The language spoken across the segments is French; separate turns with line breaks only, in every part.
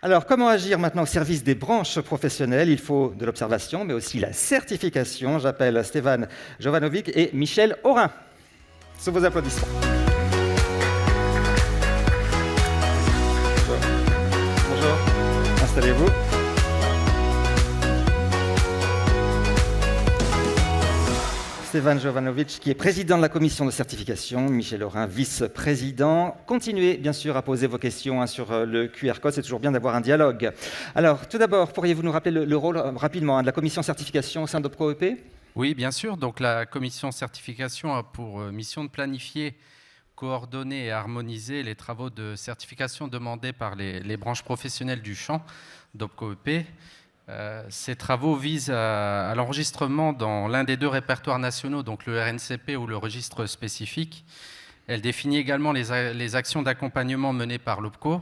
Alors, comment agir maintenant au service des branches professionnelles? Il faut de l'observation, mais aussi la certification. J'appelle Stéphane Jovanovic et Michel Aurin. Sous vos applaudissements. Bonjour. Installez-vous. Stéphane Jovanovic, qui est président de la commission de certification, Michel Aurin, vice-président. Continuez, bien sûr, à poser vos questions sur le QR code, c'est toujours bien d'avoir un dialogue. Alors, tout d'abord, pourriez-vous nous rappeler le rôle rapidement de la commission certification au sein d'OPCO-EP?
Oui, bien sûr. Donc, la commission certification a pour mission de planifier, coordonner et harmoniser les travaux de certification demandés par les branches professionnelles du champ d'OPCO-EP. Ces travaux visent à l'enregistrement dans l'un des deux répertoires nationaux, donc le RNCP ou le registre spécifique. Elle définit également les actions d'accompagnement menées par l'OPCO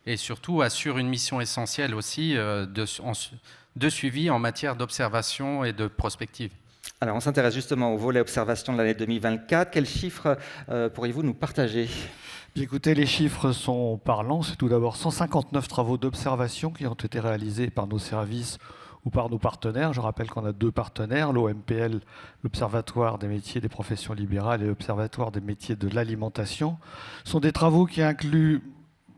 et surtout assure une mission essentielle aussi de suivi en matière d'observation et de prospective.
Alors, on s'intéresse justement au volet observation de l'année 2024. Quels chiffres pourriez-vous nous partager ?
Écoutez, les chiffres sont parlants. C'est tout d'abord 159 travaux d'observation qui ont été réalisés par nos services ou par nos partenaires. Je rappelle qu'on a deux partenaires, l'OMPL, l'Observatoire des métiers des professions libérales, et l'Observatoire des métiers de l'alimentation. Ce sont des travaux qui incluent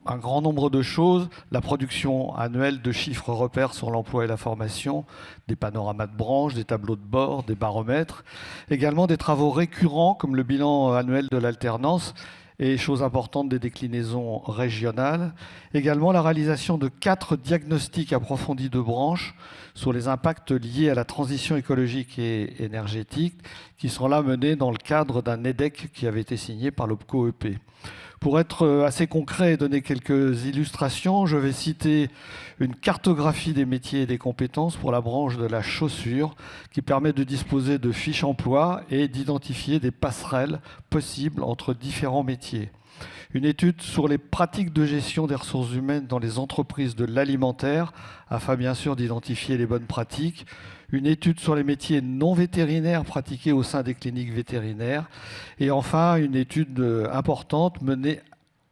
un grand nombre de choses, la production annuelle de chiffres repères sur l'emploi et la formation, des panoramas de branches, des tableaux de bord, des baromètres, également des travaux récurrents comme le bilan annuel de l'alternance, et chose importante, des déclinaisons régionales. Également la réalisation de 4 diagnostics approfondis de branches sur les impacts liés à la transition écologique et énergétique qui sont là menés dans le cadre d'un EDEC qui avait été signé par l'OPCO-EP. Pour être assez concret et donner quelques illustrations, je vais citer une cartographie des métiers et des compétences pour la branche de la chaussure qui permet de disposer de fiches emploi et d'identifier des passerelles possibles entre différents métiers. Une étude sur les pratiques de gestion des ressources humaines dans les entreprises de l'alimentaire, afin bien sûr d'identifier les bonnes pratiques. Une étude sur les métiers non vétérinaires pratiqués au sein des cliniques vétérinaires. Et enfin, une étude importante menée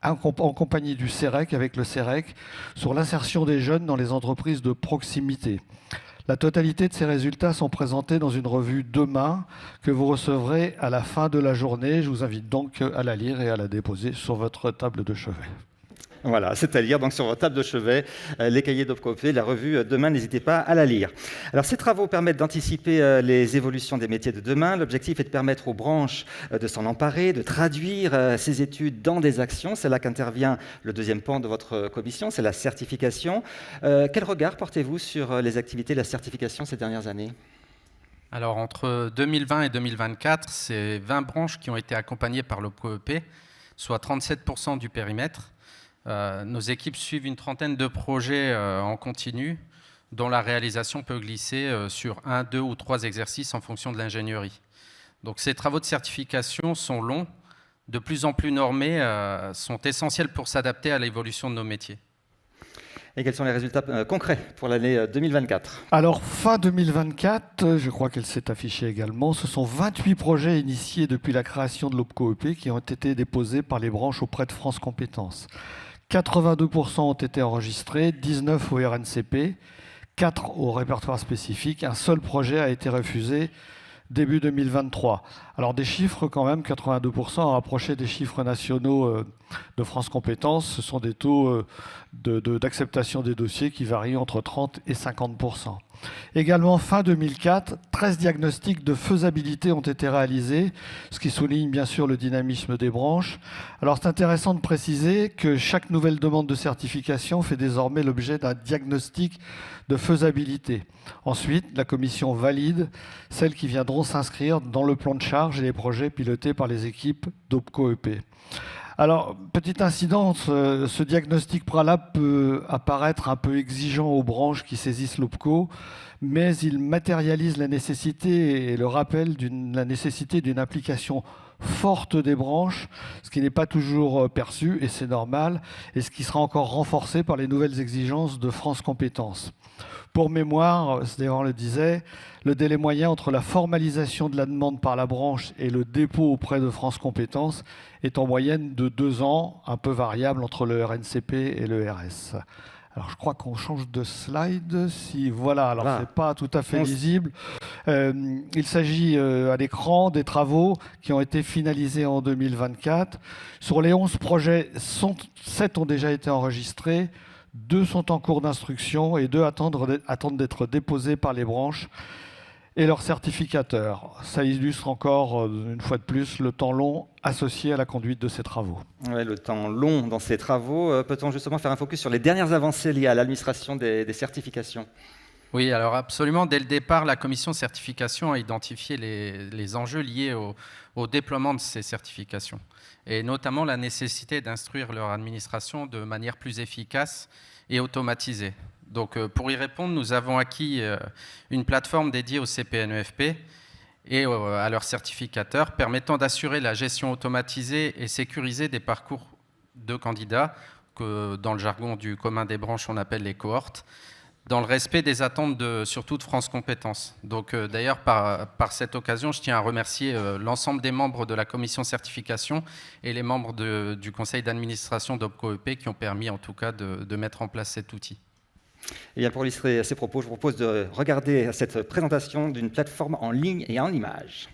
en compagnie du CEREC, avec le CEREC, sur l'insertion des jeunes dans les entreprises de proximité. La totalité de ces résultats sont présentés dans une revue demain que vous recevrez à la fin de la journée. Je vous invite donc à la lire et à la déposer sur votre table de chevet.
Voilà, c'est-à-dire donc sur votre table de chevet, les cahiers d'OPCO-EP, la revue demain, n'hésitez pas à la lire. Alors ces travaux permettent d'anticiper les évolutions des métiers de demain. L'objectif est de permettre aux branches de s'en emparer, de traduire ces études dans des actions. C'est là qu'intervient le deuxième pan de votre commission, c'est la certification. Quel regard portez-vous sur les activités de la certification ces dernières années ?
Alors entre 2020 et 2024, c'est 20 branches qui ont été accompagnées par l'OPCO-EP, soit 37% du périmètre. Nos équipes suivent une trentaine de projets en continu, dont la réalisation peut glisser sur 1, 2 ou 3 exercices en fonction de l'ingénierie. Donc ces travaux de certification sont longs, de plus en plus normés, sont essentiels pour s'adapter à l'évolution de nos métiers.
Et quels sont les résultats concrets pour l'année 2024 ?
Alors, fin 2024, je crois qu'elle s'est affichée également, ce sont 28 projets initiés depuis la création de l'OPCO-EP qui ont été déposés par les branches auprès de France Compétences. 82% ont été enregistrés, 19 au RNCP, 4 au répertoire spécifique. Un seul projet a été refusé début 2023. Alors des chiffres quand même, 82% rapprochés des chiffres nationaux de France Compétences. Ce sont des taux d'acceptation des dossiers qui varient entre 30 et 50%. Également, fin 2004, 13 diagnostics de faisabilité ont été réalisés, ce qui souligne bien sûr le dynamisme des branches. Alors c'est intéressant de préciser que chaque nouvelle demande de certification fait désormais l'objet d'un diagnostic de faisabilité. Ensuite, la commission valide celles qui viendront s'inscrire dans le plan de charge et les projets pilotés par les équipes d'OPCO-EP. Alors, petite incidence, ce diagnostic préalable peut apparaître un peu exigeant aux branches qui saisissent l'OPCO, mais il matérialise la nécessité et le rappel la nécessité d'une implication forte des branches, ce qui n'est pas toujours perçu, et c'est normal, et ce qui sera encore renforcé par les nouvelles exigences de France Compétences. Pour mémoire, Stéphane le disait, le délai moyen entre la formalisation de la demande par la branche et le dépôt auprès de France Compétences est en moyenne de 2 ans, un peu variable entre le RNCP et le RS. Alors, je crois qu'on change de slide. Si, voilà, alors
Voilà.
c'est pas tout à fait lisible. Il s'agit à l'écran des travaux qui ont été finalisés en 2024. Sur les 11 projets, 7 ont déjà été enregistrés, 2 sont en cours d'instruction et 2 attendent d'être déposés par les branches et leurs certificateurs. Ça illustre encore, une fois de plus, le temps long associé à la conduite de ces travaux.
Ouais, le temps long dans ces travaux. Peut-on justement faire un focus sur les dernières avancées liées à l'administration des certifications ?
Oui, alors absolument. Dès le départ, la commission certification a identifié les enjeux liés au déploiement de ces certifications, et notamment la nécessité d'instruire leur administration de manière plus efficace et automatisée. Donc, pour y répondre, nous avons acquis une plateforme dédiée au CPNEFP et à leurs certificateurs, permettant d'assurer la gestion automatisée et sécurisée des parcours de candidats, que dans le jargon du commun des branches, on appelle les cohortes, dans le respect des attentes surtout de France Compétences. Donc, d'ailleurs, par cette occasion, je tiens à remercier l'ensemble des membres de la commission certification et les membres du conseil d'administration d'OPCO-EP qui ont permis en tout cas de mettre en place cet outil.
Et bien pour illustrer ces propos, je vous propose de regarder cette présentation d'une plateforme en ligne et en images.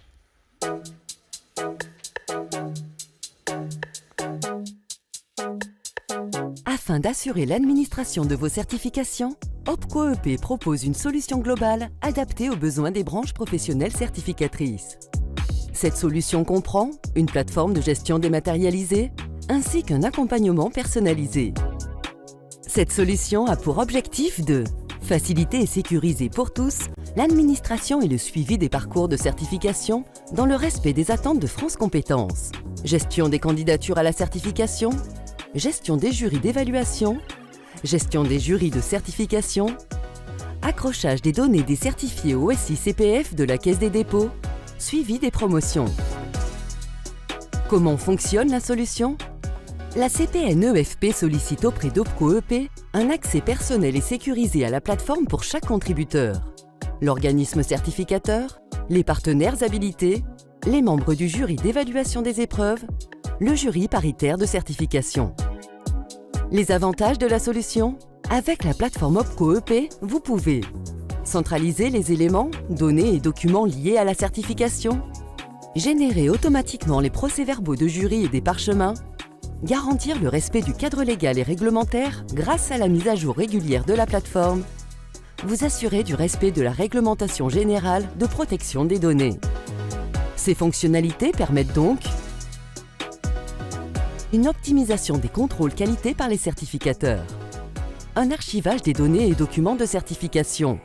Afin d'assurer l'administration de vos certifications, OPCO-EP propose une solution globale adaptée aux besoins des branches professionnelles certificatrices. Cette solution comprend une plateforme de gestion dématérialisée ainsi qu'un accompagnement personnalisé. Cette solution a pour objectif de faciliter et sécuriser pour tous l'administration et le suivi des parcours de certification dans le respect des attentes de France Compétences, gestion des candidatures à la certification, gestion des jurys d'évaluation, gestion des jurys de certification, accrochage des données des certifiés au SI-CPF de la Caisse des dépôts, suivi des promotions. Comment fonctionne la solution ? La CPNEFP sollicite auprès d'OPCO-EP un accès personnel et sécurisé à la plateforme pour chaque contributeur, l'organisme certificateur, les partenaires habilités, les membres du jury d'évaluation des épreuves, le jury paritaire de certification. Les avantages de la solution ? Avec la plateforme OPCO-EP, vous pouvez centraliser les éléments, données et documents liés à la certification, générer automatiquement les procès-verbaux de jury et des parchemins, garantir le respect du cadre légal et réglementaire grâce à la mise à jour régulière de la plateforme, vous assurer du respect de la réglementation générale de protection des données. Ces fonctionnalités permettent donc une optimisation des contrôles qualité par les certificateurs, un archivage des données et documents de certification.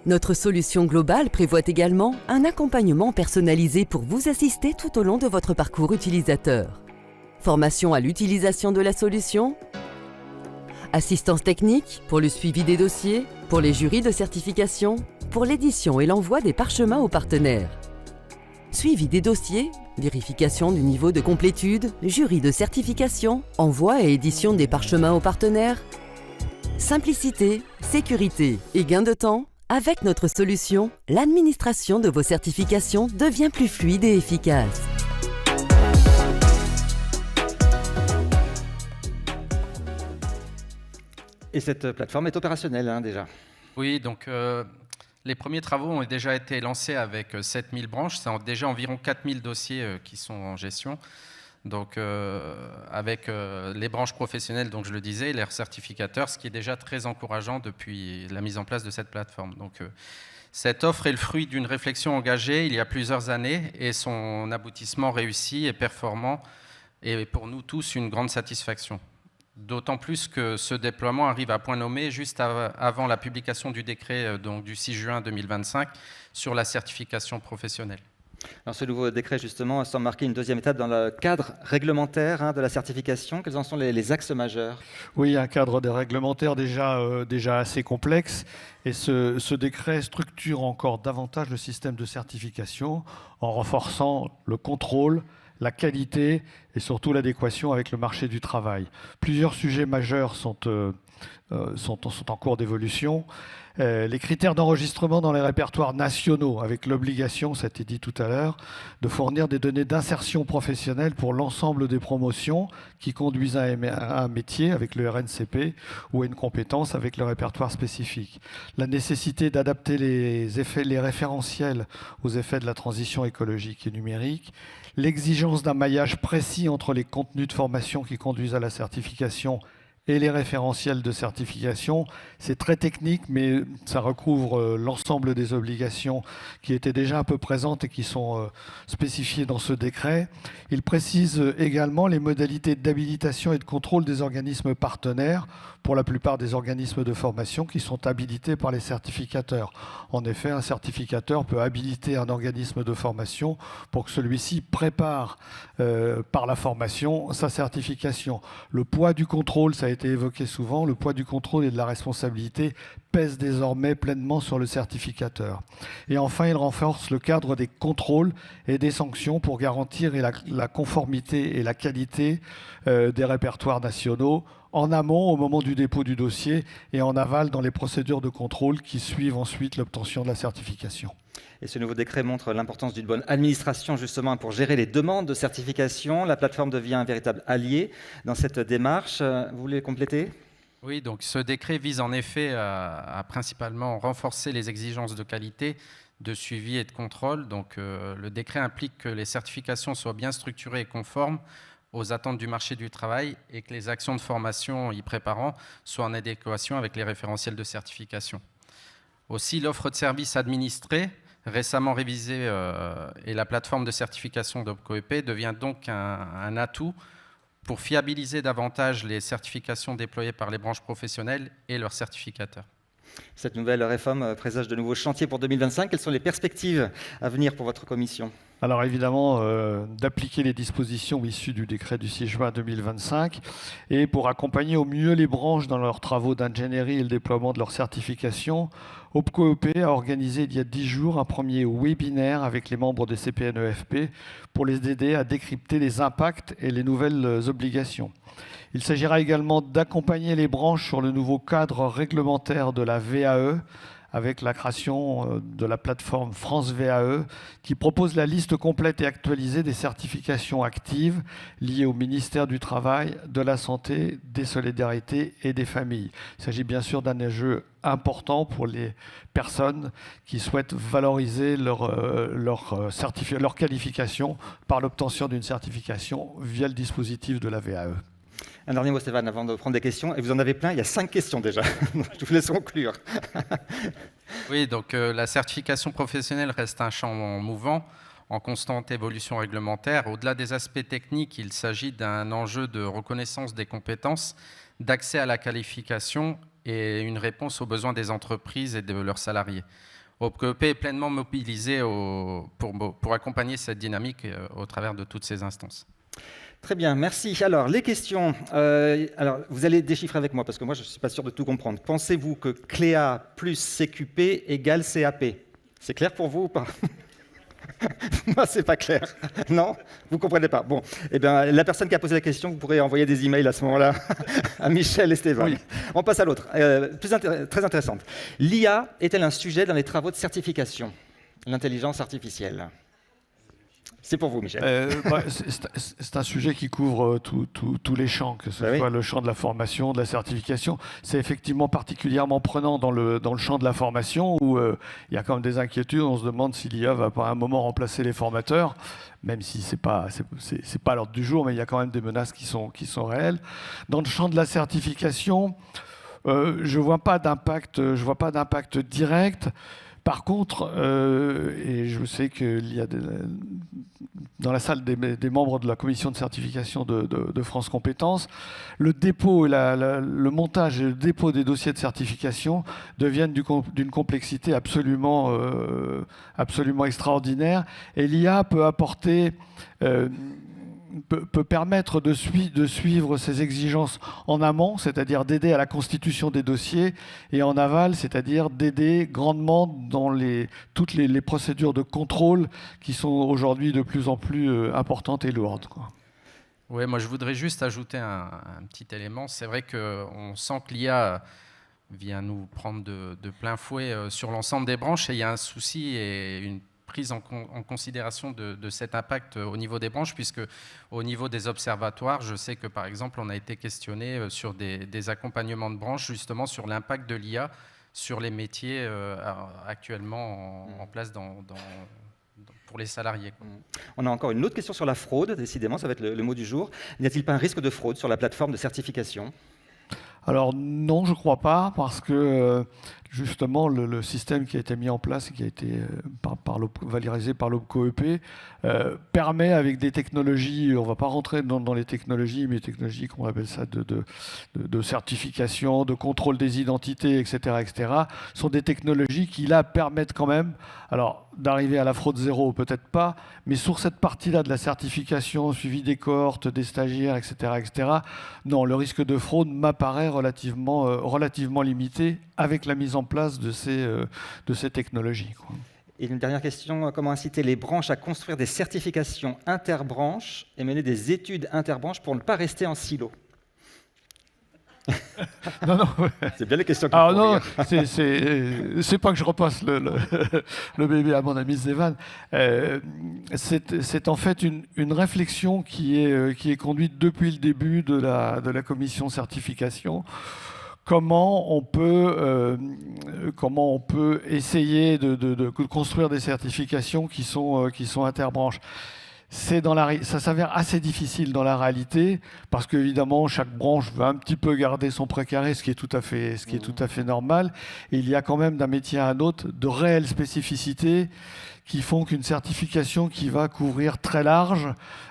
Notre solution globale prévoit également un accompagnement personnalisé pour vous assister tout au long de votre parcours utilisateur. Formation à l'utilisation de la solution, assistance technique pour le suivi des dossiers, pour les jurys de certification, pour l'édition et l'envoi des parchemins aux partenaires. Suivi des dossiers, vérification du niveau de complétude, jury de certification, envoi et édition des parchemins aux partenaires. Simplicité, sécurité et gain de temps. Avec notre solution, l'administration de vos certifications devient plus fluide et efficace.
Et cette plateforme est opérationnelle déjà.
Oui, donc les premiers travaux ont déjà été lancés avec 7000 branches. C'est déjà environ 4000 dossiers qui sont en gestion. Donc avec les branches professionnelles, donc je le disais, et leurs certificateurs, ce qui est déjà très encourageant depuis la mise en place de cette plateforme. Donc cette offre est le fruit d'une réflexion engagée il y a plusieurs années et son aboutissement réussi et performant est pour nous tous une grande satisfaction. D'autant plus que ce déploiement arrive à point nommé juste avant la publication du décret donc du 6 juin 2025 sur la certification professionnelle.
Alors ce nouveau décret, justement, semble marquer une deuxième étape dans le cadre réglementaire de la certification. Quels en sont les axes majeurs ?
Oui, un cadre réglementaire déjà assez complexe. Et ce décret structure encore davantage le système de certification en renforçant le contrôle, la qualité et surtout l'adéquation avec le marché du travail. Plusieurs sujets majeurs sont sont en cours d'évolution. Les critères d'enregistrement dans les répertoires nationaux, avec l'obligation, ça a été dit tout à l'heure, de fournir des données d'insertion professionnelle pour l'ensemble des promotions qui conduisent à un métier avec le RNCP ou à une compétence avec le répertoire spécifique. La nécessité d'adapter les référentiels aux effets de la transition écologique et numérique, l'exigence d'un maillage précis entre les contenus de formation qui conduisent à la certification et les référentiels de certification. C'est très technique, mais ça recouvre l'ensemble des obligations qui étaient déjà un peu présentes et qui sont spécifiées dans ce décret. Il précise également les modalités d'habilitation et de contrôle des organismes partenaires, pour la plupart des organismes de formation qui sont habilités par les certificateurs. En effet, un certificateur peut habiliter un organisme de formation pour que celui-ci prépare par la formation sa certification. Le poids du contrôle, ça a été évoqué souvent, le poids du contrôle et de la responsabilité pèse désormais pleinement sur le certificateur. Et enfin, il renforce le cadre des contrôles et des sanctions pour garantir la conformité et la qualité des répertoires nationaux, en amont au moment du dépôt du dossier et en aval dans les procédures de contrôle qui suivent ensuite l'obtention de la certification.
Et ce nouveau décret montre l'importance d'une bonne administration justement pour gérer les demandes de certification. La plateforme devient un véritable allié dans cette démarche. Vous voulez compléter ?
Oui, donc ce décret vise en effet à principalement renforcer les exigences de qualité, de suivi et de contrôle. Donc le décret implique que les certifications soient bien structurées et conformes aux attentes du marché du travail et que les actions de formation y préparant soient en adéquation avec les référentiels de certification. Aussi, l'offre de services administrée, récemment révisée, et la plateforme de certification d'OPCO-EP devient donc un atout pour fiabiliser davantage les certifications déployées par les branches professionnelles et leurs certificateurs.
Cette nouvelle réforme présage de nouveaux chantiers pour 2025. Quelles sont les perspectives à venir pour votre commission ?
Alors évidemment, d'appliquer les dispositions issues du décret du 6 juin 2025 et pour accompagner au mieux les branches dans leurs travaux d'ingénierie et le déploiement de leurs certifications, OPCO-EP a organisé il y a 10 jours un premier webinaire avec les membres des CPNEFP pour les aider à décrypter les impacts et les nouvelles obligations. Il s'agira également d'accompagner les branches sur le nouveau cadre réglementaire de la VAE, avec la création de la plateforme France VAE, qui propose la liste complète et actualisée des certifications actives liées au ministère du Travail, de la Santé, des Solidarités et des Familles. Il s'agit bien sûr d'un enjeu important pour les personnes qui souhaitent valoriser leur qualification par l'obtention d'une certification via le dispositif de la VAE.
Un dernier mot, Stéphane, avant de prendre des questions. Et vous en avez plein, il y a 5 questions déjà. Je vous laisse conclure.
Oui, donc la certification professionnelle reste un champ mouvant, en constante évolution réglementaire. Au-delà des aspects techniques, il s'agit d'un enjeu de reconnaissance des compétences, d'accès à la qualification et une réponse aux besoins des entreprises et de leurs salariés. OPCO-EP est pleinement mobilisé pour accompagner cette dynamique au travers de toutes ces instances.
Très bien, merci. Alors, les questions. Alors, vous allez déchiffrer avec moi, parce que moi, je ne suis pas sûr de tout comprendre. Pensez-vous que CLEA plus CQP égale CAP ? C'est clair pour vous ou pas ? Moi, c'est pas clair. Non ? Vous ne comprenez pas. Bon, eh bien, la personne qui a posé la question, vous pourrez envoyer des emails à ce moment-là à Michel et Stéphane. Oui. On passe à l'autre. Très intéressante. L'IA est-elle un sujet dans les travaux de certification ? L'intelligence artificielle. C'est pour vous, Michel.
C'est un sujet qui couvre tous les champs, que ce soit le champ de la formation, de la certification. C'est effectivement particulièrement prenant dans le champ de la formation où il y a quand même des inquiétudes. On se demande si l'IA va pas à un moment remplacer les formateurs, même si c'est pas à l'ordre du jour, mais il y a quand même des menaces qui sont réelles. Dans le champ de la certification, je vois pas d'impact direct. Par contre, et je sais qu'il y a dans la salle des membres de la commission de certification de France Compétences, le dépôt, le montage et le dépôt des dossiers de certification deviennent d'une complexité absolument extraordinaire. Et l'IA peut apporter... peut permettre de suivre ces exigences en amont, c'est-à-dire d'aider à la constitution des dossiers, et en aval, c'est-à-dire d'aider grandement dans toutes les procédures de contrôle qui sont aujourd'hui de plus en plus importantes et lourdes, quoi.
Oui, moi je voudrais juste ajouter un petit élément. C'est vrai qu'on sent que l'IA vient nous prendre de plein fouet sur l'ensemble des branches et il y a un souci et une prise en considération de cet impact au niveau des branches, puisque au niveau des observatoires, je sais que par exemple on a été questionné sur des accompagnements de branches justement sur l'impact de l'IA sur les métiers actuellement en place pour les salariés.
On a encore une autre question sur la fraude, décidément, ça va être le mot du jour. N'y a-t-il pas un risque de fraude sur la plateforme de certification ?
Alors non, je ne crois pas, parce que justement le système qui a été mis en place et qui a été valorisé par l'OPCO-EP permet avec des technologies, on ne va pas rentrer dans les technologies, mais technologies, qu'on appelle ça, de certification, de contrôle des identités, etc., sont des technologies qui là permettent quand même, alors d'arriver à la fraude zéro, peut-être pas, mais sur cette partie-là de la certification, suivi des cohortes, des stagiaires, etc., non, le risque de fraude m'apparaît relativement limité avec la mise en place de ces technologies, quoi.
Et une dernière question, comment inciter les branches à construire des certifications interbranches et mener des études interbranches pour ne pas rester en silo ?
Non.
C'est bien les questions qui
Alors
font
non,
rire.
c'est pas que je repasse le bébé à mon ami Zévan. C'est en fait une réflexion qui est conduite depuis le début de la commission certification. Comment on peut essayer de construire des certifications qui sont interbranches. Ça s'avère assez difficile dans la réalité, parce qu'évidemment, chaque branche veut un petit peu garder son précaré, ce qui est tout à fait normal. Et il y a quand même d'un métier à un autre de réelles spécificités qui font qu'une certification qui va couvrir très large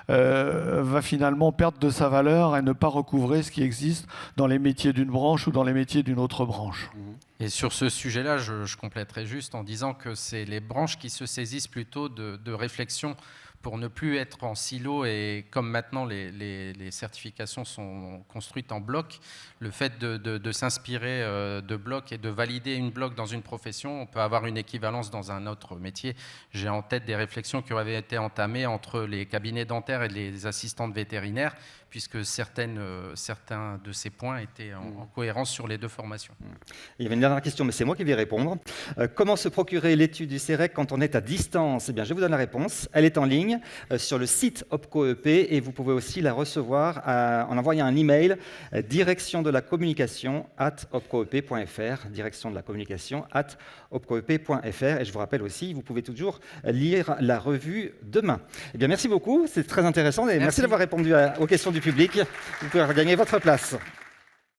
va finalement perdre de sa valeur et ne pas recouvrer ce qui existe dans les métiers d'une branche ou dans les métiers d'une autre branche.
Et sur ce sujet-là, je compléterai juste en disant que c'est les branches qui se saisissent plutôt de réflexion pour ne plus être en silo, et comme maintenant les certifications sont construites en bloc, le fait de s'inspirer de blocs et de valider une bloc dans une profession, on peut avoir une équivalence dans un autre métier. J'ai en tête des réflexions qui avaient été entamées entre les cabinets dentaires et les assistantes vétérinaires, puisque certains de ces points étaient en cohérence sur les deux formations.
Il y avait une dernière question, mais c'est moi qui vais répondre. Comment se procurer l'étude du CEREC quand on est à distance ? Eh bien, je vous donne la réponse. Elle est en ligne sur le site OPCO-EP et vous pouvez aussi la recevoir en envoyant un email direction-de-la-communication@opcoep.fr, direction-de-la-communication@opcoep.fr. Et je vous rappelle aussi, vous pouvez toujours lire la revue demain. Eh bien, merci beaucoup, c'est très intéressant et merci d'avoir répondu aux questions du public. Vous pouvez regagner votre place.